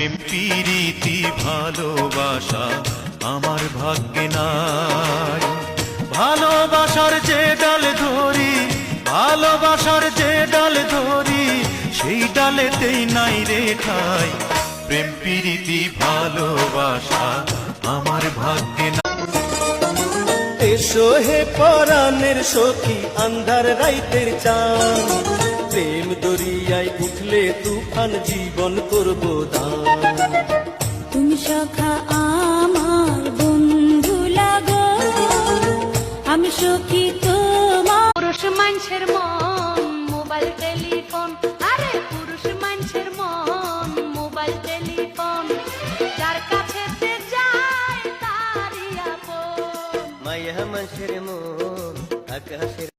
প্রেম প্রীতি ভালোবাসা আমার ভাগ্যে নাই। ভালোবাসার যে ডাল ধরি, ভালোবাসার যে ডাল ধরি, সেই ডালেতেই নাই রে ঠাই। প্রেম প্রীতি ভালোবাসা আমার ভাগ্যে নাই। এসো হে পরাণের সখী আন্ধার রাইতের চাঁদ, প্রেম দরিয়ায় উঠলে তুফান জীবন করব দান। তুমি সখা আমার বন্ধু লাগো, আমি সখী তোমার। পুরুষ মানুষের মন মোবাইল টেলিফোন, আরে পুরুষ মানুষের মন মোবাইল টেলিফোন, যার কাছে যায় তারই আপন। মায়া মানুষের মন আকাশের